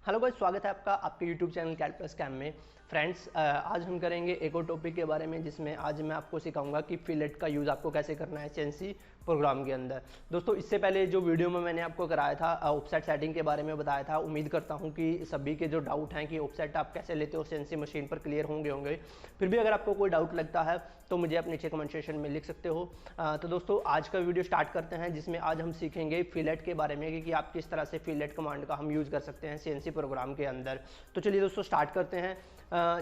Hello guys, स्वागत है आपका आपके यूट्यूब चैनल कैलकुलस स्कैम में। फ्रेंड्स, आज हम करेंगे एक और टॉपिक के बारे में जिसमें आज मैं आपको सिखाऊंगा कि फिलेट का यूज़ आपको कैसे करना है सीएनसी प्रोग्राम के अंदर। दोस्तों, इससे पहले जो वीडियो में मैंने आपको कराया था ऑफसेट सेटिंग के बारे में बताया था। उम्मीद करता हूं कि सभी के जो डाउट हैं कि ऑफसेट आप कैसे लेते हो सीएनसी मशीन पर क्लियर होंगे। फिर भी अगर आपको कोई डाउट लगता है तो मुझे आप नीचे कमेंट सेक्शन में लिख सकते हो। तो दोस्तों, आज का वीडियो स्टार्ट करते हैं जिसमें आज हम सीखेंगे फिलेट के बारे में कि आप किस तरह से फिलेट कमांड का हम यूज़ कर सकते हैं सीएनसी प्रोग्राम के अंदर। तो चलिए दोस्तों, स्टार्ट करते हैं।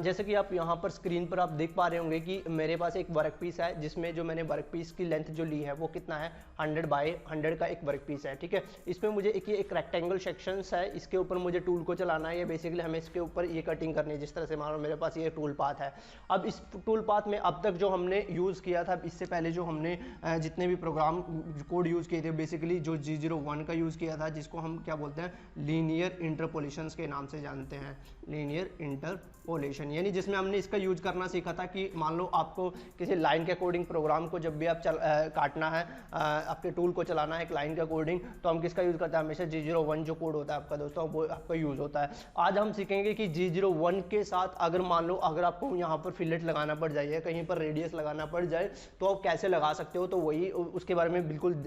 जैसे कि आप यहाँ पर स्क्रीन पर आप देख पा रहे होंगे कि मेरे पास एक वर्क पीस है जिसमें जो मैंने वर्क पीस की लेंथ जो ली है वो कितना है 100 बाय 100 का एक वर्क पीस है। ठीक है, इसमें मुझे एक रेक्टेंगल सेक्शंस है, इसके ऊपर मुझे टूल को चलाना है। ये बेसिकली हमें इसके ऊपर ये कटिंग करनी है। जिस तरह से मान लो मेरे पास ये टूल पाथ है। अब इस टूल पाथ में अब तक जो हमने यूज़ किया था, इससे पहले जो हमने जितने भी प्रोग्राम कोड यूज़ किए थे, बेसिकली जो G01 का यूज़ किया था, जिसको हम क्या बोलते हैं लीनियर इंटरपोलेशंस के नाम से जानते हैं। लीनियर इंटरपोलेशन यानी जिसमें हमने इसका यूज़ करना सीखा था कि मान लो आपको किसी लाइन के अकॉर्डिंग प्रोग्राम को जब भी आप काटना है, आपके टूल को चलाना है एक लाइन के अकॉर्डिंग, तो हम किसका यूज़ करते हैं? हमेशा G01 जो कोड होता है आपका दोस्तों, वो आपका यूज़ होता है। आज हम सीखेंगे कि G01 के साथ अगर मान लो अगर आपको यहाँ पर फिलेट लगाना पड़ जाए, कहीं पर रेडियस लगाना पड़ जाए, तो आप कैसे लगा सकते हो। तो वही उसके बारे में बिल्कुल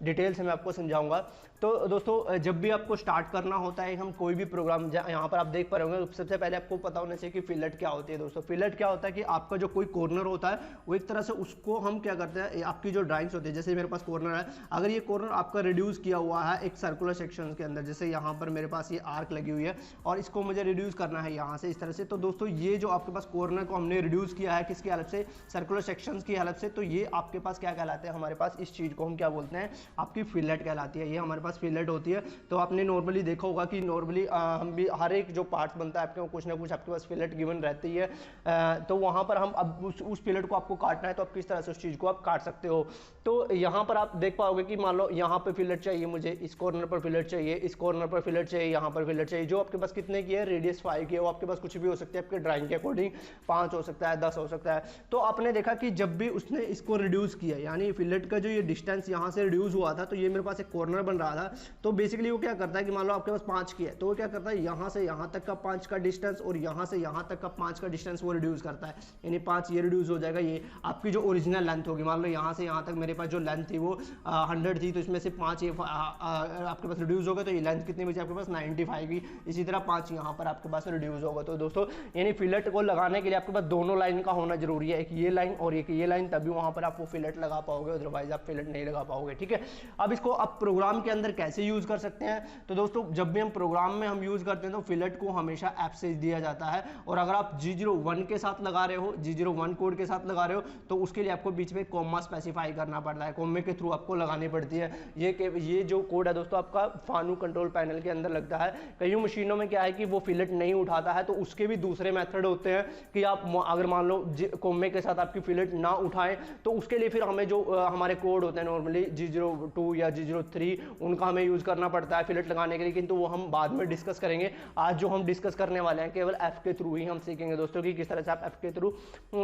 डिटेल से मैं आपको समझाऊंगा। तो दोस्तों, जब भी आपको स्टार्ट करना होता है हम कोई भी प्रोग्राम, यहाँ पर आप देख पा रहे होंगे, सबसे पहले आपको पता होना चाहिए कि फिलेट क्या होती है। दोस्तों, फिलेट क्या होता है कि आपका जो कोई कॉर्नर होता है वो एक तरह से उसको हम क्या करते हैं, आपकी जो ड्राइंग्स होती है, जैसे मेरे पास कॉर्नर है, अगर ये कॉर्नर आपका रिड्यूस किया हुआ है एक सर्कुलर सेक्शन के अंदर, जैसे यहाँ पर मेरे पास ये आर्क लगी हुई है और इसको मुझे रिड्यूस करना है यहाँ से इस तरह से। तो दोस्तों, ये जो आपके पास कॉर्नर को हमने रिड्यूस किया है किसकी हेल्प से? सर्कुलर सेक्शंस की हेल्प से। तो ये आपके पास क्या कहलाते हैं? हमारे पास इस चीज़ को हम क्या बोलते हैं? आपकी फिलेट कहलाती है। ये हमारे पास फिलेट होती है। तो आपने नॉर्मली देखा होगा कि नॉर्मली हम भी हर एक जो पार्ट बनता है आपके कुछ ना कुछ आपके पास फिलेट गिवन रहती है। तो वहाँ पर हम अब उस फिलेट को आपको काटना है तो आप किस तरह से उस चीज़ को आप काट सकते हो। तो यहाँ पर आप देख पाओगे कि मान लो यहाँ पे फिलेट चाहिए मुझे, इस कॉर्नर पर फिलेट चाहिए, इस कॉर्नर पर फिलेट चाहिए, यहाँ पर फिलेट चाहिए। जो आपके पास कितने की है? रेडियस 5 की है। वो आपके पास कुछ भी हो सकती है, आपके ड्राइंग के अकॉर्डिंग 5 हो सकता है, 10 हो सकता है। तो आपने देखा कि जब भी उसने इसको रिड्यूस किया, यानी फिलेट का जो ये डिस्टेंस यहाँ से रिड्यूस हुआ था, तो ये मेरे पास एक कॉर्नर बन रहा था। तो बेसिकली वो क्या करता है कि मान लो आपके पास 5 की है, तो वो क्या करता है यहाँ से यहाँ तक का 5 का डिस्टेंस और यहाँ से यहाँ तक का 5 का डिस्टेंस वो रिड्यूस करता है। यानी 5 ये रिड्यूस हो जाएगा, ये आपकी जो ओरिजिनल लेंथ होगी। मान लो यहाँ से यहाँ तक मेरे पास जो लेंथ थी वो 100 थी, तो इसमें से 5 ये आपके पास रिड्यूस होगा, तो ये लेंथ कितनी बची आपके पास? 95 की। इसी तरह 5 यहाँ पर आपके पास रिड्यूस होगा। तो दोस्तों, यानी फिलेट को लगाने के लिए आपके पास दोनों लाइन का होना जरूरी है, एक ये लाइन और एक ये लाइन, तभी वहाँ पर आप वो फिलेट लगा पाओगे, अदरवाइज आप फिलेट नहीं लगा पाओगे। ठीक है, अब इसको आप प्रोग्राम के अंदर कैसे यूज कर सकते हैं? तो दोस्तों, जब भी हम प्रोग्राम में हम यूज करते हैं तो फिलेट को हमेशा एब्सेस दिया जाता है। और अगर आप G01 के साथ लगा रहे हो, G01 कोड के साथ लगा रहे हो, तो उसके लिए आपको बीच में कॉमा स्पेसिफाई करना पड़ता है, कॉमे के थ्रू आपको लगानी पड़ती है। ये जो कोड है दोस्तों आपका फानू कंट्रोल पैनल के अंदर लगता है। कई मशीनों में क्या है कि वो फिलेट नहीं उठाता है, तो उसके भी दूसरे मेथड होते हैं कि आप अगर मान लो कॉमे के साथ आपकी फिलेट ना उठाएं, तो उसके लिए फिर हमें जो हमारे कोड होते हैं नॉर्मली G02 या G03, उनका हमें यूज करना पड़ता है फिलेट लगाने के लिए, किंतु वो हम बाद में डिस्कस करेंगे। आज जो हम डिस्कस करने वाले हैं केवल एफ के थ्रू ही हम सीखेंगे दोस्तों कि किस तरह से आप एफ के थ्रू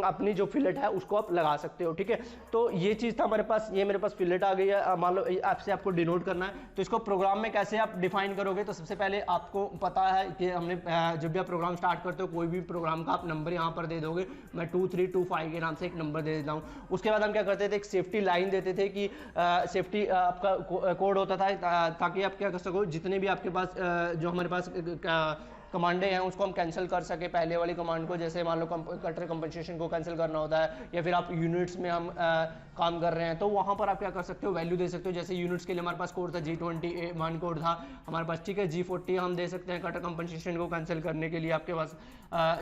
अपनी जो फिलेट है उसको आप लगा सकते हो। ठीक है, तो ये चीज़ था हमारे पास। ये मेरे पास फिलेट आ गई है, मान लो ऐप से आपको डिनोट करना है, तो इसको प्रोग्राम में कैसे आप डिफाइन करोगे? तो सबसे पहले आपको पता है कि हमने जब भी आप प्रोग्राम स्टार्ट करते हो कोई भी प्रोग्राम का आप नंबर यहाँ पर दे दोगे। मैं 2325 के नाम से एक नंबर दे देता हूँ। उसके बाद हम क्या करते थे, एक सेफ्टी लाइन देते थे कि सेफ्टी आपका कोड होता था, ताकि आप क्या कर सको, जितने भी आपके पास जो हमारे पास कमांडें हैं उसको हम कैंसिल कर सके। पहले वाली कमांड को, जैसे मान लो कटर कंपनसेशन को कैंसिल करना होता है, या फिर आप यूनिट्स में हम काम कर रहे हैं, तो वहाँ पर आप क्या कर सकते हो, वैल्यू दे सकते हो। जैसे यूनिट्स के लिए हमारे पास कोड था G21 कोड था हमारे पास। ठीक है, G40 हम दे सकते हैं कटर कंपनसेशन को कैंसिल करने के लिए आपके पास,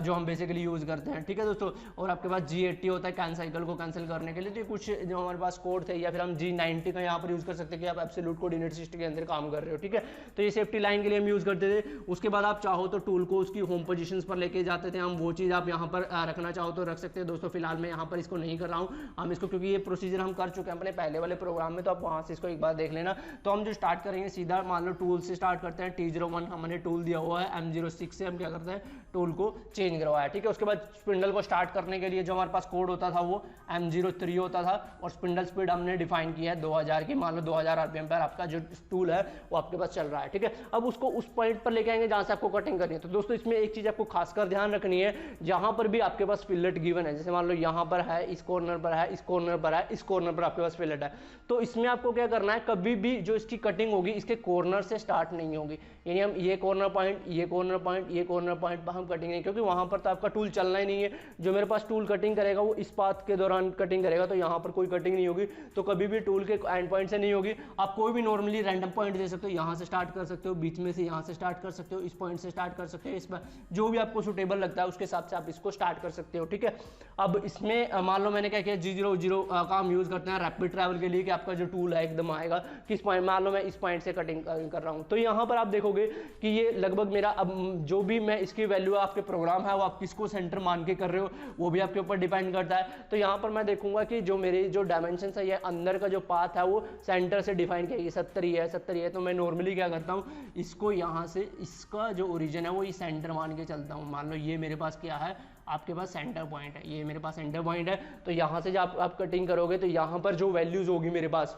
जो हम बेसिकली यूज़ करते हैं। ठीक है दोस्तों, और आपके पास G80 होता है कैन साइकिल को कैंसिल करने के लिए। तो कुछ जो हमारे पास कोड थे, या फिर हम G90 का यहाँ पर यूज़ कर सकते हैं कि आप एब्सोल्यूट कोऑर्डिनेट सिस्टम के अंदर काम कर रहे हो। ठीक है, तो ये सेफ्टी लाइन के लिए हम यूज़ करते थे। उसके बाद आप चाहो तो टूल को उसकी होम पोजीशंस पर लेके जाते थे हम, वो चीज़ आप यहाँ पर रखना चाहो तो रख सकते हैं दोस्तों। फिलहाल मैं यहाँ पर इसको नहीं कर रहा हूँ, हम इसको, क्योंकि ये प्रोसीजर हम कर चुके हैं अपने पहले वाले प्रोग्राम में, तो आप वहाँ से इसको एक बार देख लेना। तो हम जो स्टार्ट करेंगे सीधा मान लो टूल से स्टार्ट करते हैं। T01 हमने टूल दिया हुआ है, M06 से हम क्या करते हैं टूल को चेंज करवाया, ठीक है। उसके बाद स्पिंडल को स्टार्ट करने के लिए जो हमारे पास कोड होता था वो M03 होता था, और स्पिंडल स्पीड हमने डिफाइन किया है 2000 की। मान लो 2000 RPM पर आपका जो टूल है वो आपके पास चल रहा है, ठीक है। अब उसको उस पॉइंट पर लेके आएंगे जहाँ से आपको कटिंग करनी है। तो दोस्तों इसमें एक चीज़ आपको खासकर ध्यान रखनी है, जहाँ पर भी आपके पास फिलेट गिवन है, जैसे मान लो यहाँ पर है, इस कॉर्नर पर है, इस कॉर्नर पर है, इस कॉर्नर पर आपके पास फिलेट है, तो इसमें आपको क्या करना है, कभी भी जो इसकी कटिंग होगी इसके कॉर्नर से स्टार्ट नहीं होगी। यानी हम ये कॉर्नर पॉइंट, ये कॉर्नर पॉइंट, ये कॉर्नर पॉइंट पर हम कटिंग नहीं, क्योंकि वहाँ पर तो आपका टूल चलना ही नहीं है। जो मेरे पास टूल कटिंग करेगा वो इस पाथ के दौरान कटिंग करेगा, तो यहाँ पर कोई कटिंग नहीं होगी, तो कभी भी टूल के एंड पॉइंट से नहीं होगी। आप कोई भी नॉर्मली रैंडम पॉइंट दे सकते हो, यहाँ से स्टार्ट कर सकते हो, बीच में से यहाँ से स्टार्ट कर सकते हो, इस पॉइंट से स्टार्ट कर सकते हो, इस पर जो भी आपको सुटेबल लगता है उसके हिसाब से आप इसको स्टार्ट कर सकते हो, ठीक है। अब इसमें मान लो मैंने क्या किया, G00 का हम यूज़ करते हैं रैपिड ट्रैवल के लिए, कि आपका जो टूल है एकदम आएगा किस पॉइंट, मान लो मैं इस पॉइंट से कटिंग कर रहा हूँ, तो यहाँ पर आप देखोगे कि ये लगभग मेरा, अब जो भी मैं इसकी वैल्यू आपके प्रोग्राम है वो आप किसको सेंटर मान के कर रहे हो वो भी आपके ऊपर डिपेंड करता है। तो यहाँ पर मैं देखूंगा कि जो मेरे जो डायमेंशन है, ये अंदर का जो पाथ है वो सेंटर से डिफाइन किया, 70 है, तो मैं नॉर्मली क्या करता हूँ, इसको यहाँ से इसका जो ओरिजिन है वो ये सेंटर मान के चलता हूँ। मान लो ये मेरे पास क्या है, आपके पास सेंटर पॉइंट है, ये मेरे पास सेंटर पॉइंट है, तो यहाँ से जब आप कटिंग करोगे तो यहाँ पर जो वैल्यूज होगी मेरे पास,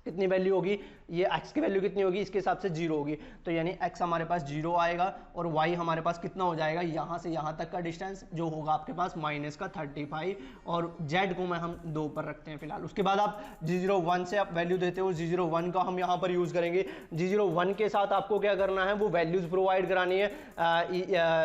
कितनी वैल्यू होगी, ये x की वैल्यू कितनी होगी, इसके हिसाब से 0 होगी, तो यानी x हमारे पास 0 आएगा, और y हमारे पास कितना हो जाएगा, यहाँ से यहाँ तक का डिस्टेंस जो होगा आपके पास माइनस का 35, और z को मैं हम 2 पर रखते हैं फिलहाल। उसके बाद आप G01 से आप वैल्यू देते हो, G01 का हम यहाँ पर यूज़ करेंगे। G01 के साथ आपको क्या करना है, वो वैल्यूज़ प्रोवाइड करानी है,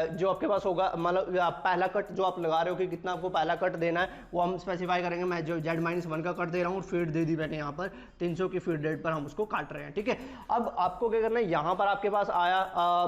जो आपके पास होगा, मतलब पहला कट जो आप लगा रहे हो कि कितना आपको पहला कट देना है वो हम स्पेसिफाई करेंगे। मैं जो Z-1 का कट दे रहा हूँ, फीड दे दी मैंने यहाँ पर 300 की फीड रेट पर हम उसको काट रहे हैं, ठीक है। अब आपको क्या करना है, यहाँ पर आपके पास आया,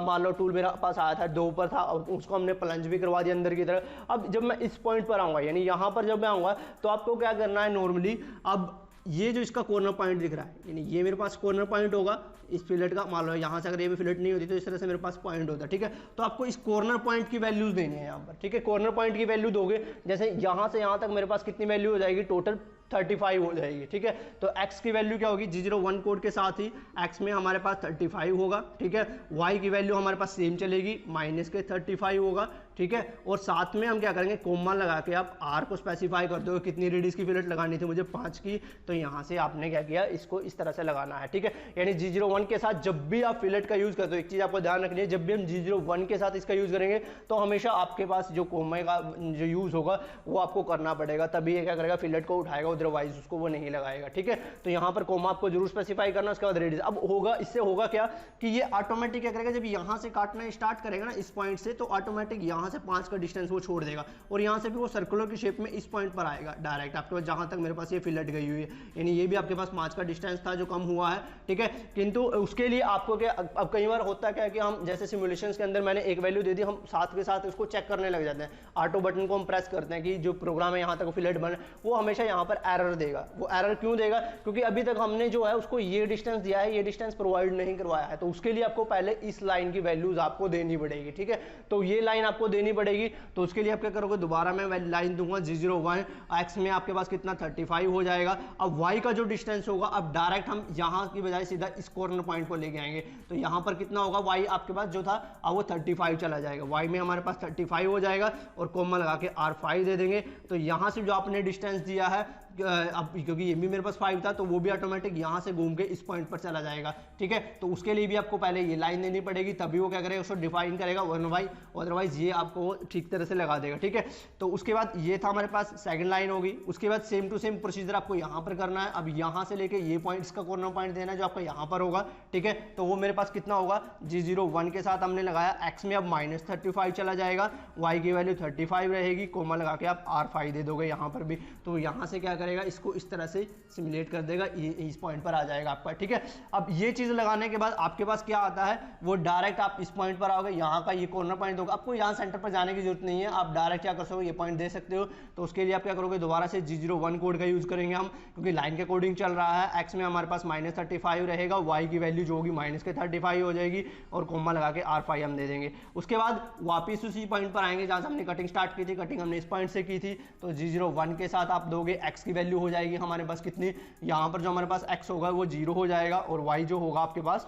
मान लो टूल मेरा पास आया था 2 पर था, और उसको हमने प्लंज भी करवा दिया अंदर की तरफ। अब जब मैं इस पॉइंट पर आऊँगा, यानी यहाँ पर जब मैं आऊँगा, तो आपको क्या करना है नॉर्मली, अब ये जो इसका कॉर्नर पॉइंट दिख रहा है, यानी ये मेरे पास कॉर्नर पॉइंट होगा इस फिलेट का। मान लो यहाँ से अगर ये भी फिलेट नहीं होती तो इस तरह से मेरे पास पॉइंट होता है, ठीक है। तो आपको इस कॉर्नर पॉइंट की वैल्यूज देनी है यहाँ पर, ठीक है। कॉर्नर पॉइंट की वैल्यू दोगे, जैसे यहाँ से यहाँ तक मेरे पास कितनी वैल्यू हो जाएगी, टोटल 35 हो जाएगी, ठीक है। तो x की वैल्यू क्या होगी, G01 कोड के साथ ही x में हमारे पास 35 होगा, ठीक है। y की वैल्यू हमारे पास सेम चलेगी, माइनस के 35 होगा, ठीक है। और साथ में हम क्या करेंगे, कोमा लगा के आप r को स्पेसिफाई कर दो, कितनी रेडियस की फिलेट लगानी थी मुझे 5 की, तो यहाँ से आपने क्या किया, इसको इस तरह से लगाना है, ठीक है। यानी G01 के साथ जब भी आप फिलेट का यूज़ करते हो, एक चीज़ आपको ध्यान रखनी है, जब भी हम G01 के साथ इसका यूज़ करेंगे तो हमेशा आपके पास जो कोमे का जो यूज़ होगा वो आपको करना पड़ेगा, तभी ये क्या करेगा, फिलेट को उठाएगा, अदरवाइज उसको वो नहीं लगाएगा, ठीक है। तो यहाँ पर कोमा आपको जरूर स्पेसिफाई करना, उसके बाद रेडियस। अब होगा, इससे होगा क्या कि ये ऑटोमेटिक क्या करेगा, जब यहाँ से काटना स्टार्ट करेगा ना इस पॉइंट से, तो ऑटोमेटिक यहाँ से 5 का डिस्टेंस वो छोड़ देगा, और यहाँ से भी वो सर्कुलर की शेप में इस पॉइंट पर आएगा डायरेक्ट आपके पास, जहाँ तक मेरे पास ये फिलेट गई हुई है। यानी ये भी आपके पास 5 का डिस्टेंस था जो कम हुआ है, ठीक है। किंतु उसके लिए आपको क्या, अब कई बार होता क्या है कि हम जैसे सिमुलेशंस के अंदर मैंने एक वैल्यू दे दी, हम साथ के साथ उसको चेक करने लग जाते हैं, ऑटो बटन को हम प्रेस करते हैं कि जो प्रोग्राम है यहाँ तक फिलेट बने, वो हमेशा यहाँ पर एरर देगा। वो एरर क्यों देगा, क्योंकि अभी तक हमने जो है उसको ये डिस्टेंस दिया है, ये डिस्टेंस प्रोवाइड नहीं करवाया है, तो उसके लिए आपको पहले इस लाइन की वैल्यूज आपको देनी पड़ेगी, ठीक है। तो ये लाइन आपको देनी पड़ेगी, तो उसके लिए आप क्या करोगे, दोबारा मैं लाइन दूंगा G01, x में आपके पास कितना 35 हो जाएगा। अब y का जो डिस्टेंस होगा, अब डायरेक्ट हम यहाँ की बजाय सीधा इस कॉर्नर पॉइंट को लेके आएंगे, तो यहाँ पर कितना होगा, y आपके पास जो था अब वो 35 चला जाएगा, y में हमारे पास 35 हो जाएगा, और कोमा लगा के R5 दे देंगे। तो यहाँ से जो आपने डिस्टेंस दिया है, अब क्योंकि ये भी मेरे पास 5 था, तो वो भी ऑटोमेटिक यहाँ से घूम के इस पॉइंट पर चला जाएगा, ठीक है। तो उसके लिए भी आपको पहले ये लाइन देनी पड़ेगी, तभी वो क्या करेगा, उसको डिफाइन करेगा 1y, अदरवाइज ये आपको ठीक तरह से लगा देगा, ठीक है। तो उसके बाद ये था हमारे पास सेकंड लाइन होगी। उसके बाद सेम टू सेम प्रोसीजर आपको यहाँ पर करना है। अब यहाँ से लेके ये पॉइंट्स का कॉर्नर पॉइंट देना है जो आपका यहाँ पर होगा, ठीक है। तो वो मेरे पास कितना होगा, G01 के साथ हमने लगाया, x में अब -35 चला जाएगा, y की वैल्यू 35 रहेगी, कोमा लगा के आप R5 दे दोगे यहाँ पर भी। तो यहाँ से क्या करेगा, इसको इस तरह से सिमुलेट कर देगा, इस पॉइंट पर आ जाएगा आपका, ठीक है। अब ये चीज़ लगाने के बाद आपके पास क्या आता है, वो डायरेक्ट आप इस पॉइंट पर आओगे, यहाँ का ये कॉर्नर पॉइंट होगा, आपको यहाँ सेंटर पर जाने की जरूरत नहीं है, आप डायरेक्ट क्या कर सकते हो, ये पॉइंट दे सकते हो। तो उसके लिए आप क्या करोगे, दोबारा से G01 कोड का यूज़ करेंगे हम, क्योंकि लाइन के कोडिंग चल रहा है। एक्स में हमारे पास -35 रहेगा, वाई की वैल्यू जो होगी -35 हो जाएगी, और कोमा लगा के R5 हम दे देंगे। उसके बाद वापिस उसी पॉइंट पर आएंगे जहाँ से हमने कटिंग स्टार्ट की थी, कटिंग हमने इस पॉइंट से की थी, तो G01 के साथ आप दोगे, एक्स की वैल्यू हो जाएगी हमारे पास कितनी, यहाँ पर जो हमारे पास एक्स होगा वो 0 हो जाएगा, और वाई जो होगा आपके पास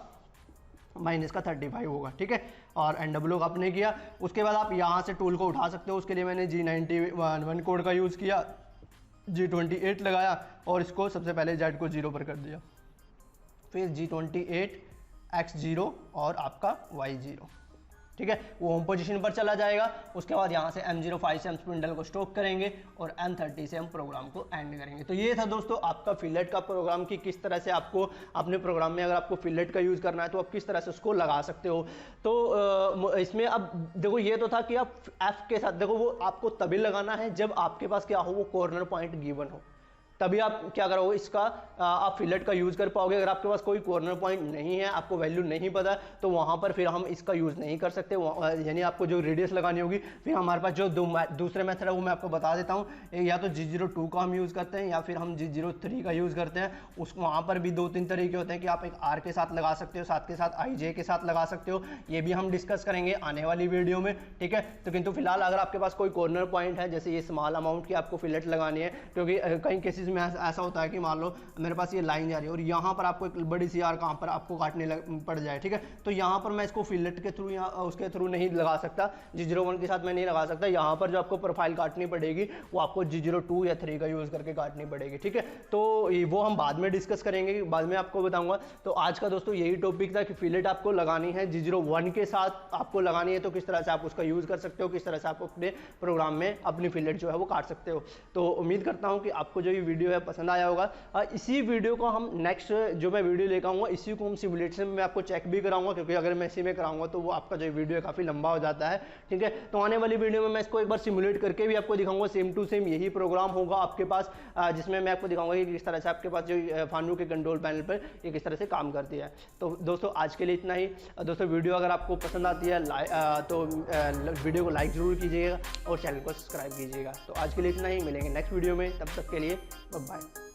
-35 होगा, ठीक है। और NW का आपने किया, उसके बाद आप यहाँ से टूल को उठा सकते हो। उसके लिए मैंने G91 कोड का यूज़ किया, G28 लगाया, और इसको सबसे पहले Z को 0 पर कर दिया, फिर G28 X0 और आपका Y0, ठीक है, वो होम पोजीशन पर चला जाएगा। उसके बाद यहाँ से M05 से हम स्पिंडल को स्टॉप करेंगे, और M30 से हम प्रोग्राम को एंड करेंगे। तो ये था दोस्तों आपका फिलेट का प्रोग्राम, कि किस तरह से आपको अपने प्रोग्राम में अगर आपको फिलेट का यूज़ करना है तो आप किस तरह से उसको लगा सकते हो। तो इसमें अब देखो, ये तो था कि आप F के साथ, देखो वो आपको तभी लगाना है जब आपके पास क्या हो, वो कॉर्नर पॉइंट गिवन हो, तभी आप क्या करोगे, इसका आप फिलेट का यूज़ कर पाओगे। अगर आपके पास कोई कॉर्नर पॉइंट नहीं है, आपको वैल्यू नहीं पता, तो वहाँ पर फिर हम इसका यूज़ नहीं कर सकते, यानी आपको जो रेडियस लगानी होगी। फिर हमारे पास जो दूसरे मेथड है वो मैं आपको बता देता हूँ, या तो G02 का हम यूज़ करते हैं, या फिर हम G03 का यूज़ करते हैं। उस वहाँ पर भी 2-3 तरीके होते हैं कि आप एक R के साथ लगा सकते हो, साथ के साथ IJ के साथ लगा सकते हो, ये भी हम डिस्कस करेंगे आने वाली वीडियो में, ठीक है। तो किंतु फिलहाल अगर आपके पास कोई कॉर्नर पॉइंट है, जैसे ये स्मॉल अमाउंट की आपको फिलेट लगानी है, क्योंकि कई केसेस में ऐसा होता है कि मान लो मेरे पास ये लाइन जा रही है, और यहाँ पर आपको एक बड़ी सी आर कहाँ पर आपको काटने पड़ जाए, ठीक है, तो यहाँ पर मैं इसको फिलेट के थ्रू या उसके थ्रू नहीं लगा सकता, G01 के साथ मैं नहीं लगा सकता। यहाँ पर जो आपको प्रोफाइल काटनी पड़ेगी वो आपको G02 या 3 का यूज़ करके काटनी पड़ेगी, ठीक है। तो वो हम बाद में डिस्कस करेंगे, बाद में आपको बताऊंगा। तो आज का दोस्तों यही टॉपिक था कि फिलेट आपको लगानी है, G01 के साथ आपको लगानी है, तो किस तरह से आप उसका यूज़ कर सकते हो, किस तरह से आप अपने प्रोग्राम में अपनी फिलेट जो है वो काट सकते हो। तो उम्मीद करता हूँ कि आपको जो ये वीडियो है पसंद आया होगा। इसी वीडियो को हम नेक्स्ट जो मैं वीडियो लेकर आऊँगा, इसी को हम सिमुलेशन में आपको चेक भी कराऊंगा, क्योंकि अगर मैं इसी में कराऊंगा तो वो आपका जो वीडियो है काफ़ी लंबा हो जाता है, ठीक है। तो आने वाली वीडियो में मैं इसको एक बार सिमुलेट करके भी आपको दिखाऊंगा, सेम टू सेम यही प्रोग्राम होगा आपके पास, जिसमें मैं आपको दिखाऊंगा कि किस तरह से आपके पास जो फानू के कंट्रोल पैनल पर ये किस तरह से काम करती है। तो दोस्तों आज के लिए इतना ही। दोस्तों वीडियो अगर आपको पसंद आती है तो वीडियो को लाइक ज़रूर कीजिएगा और चैनल को सब्सक्राइब कीजिएगा। तो आज के लिए इतना ही, मिलेंगे नेक्स्ट वीडियो में, तब तक के लिए बाय बाय।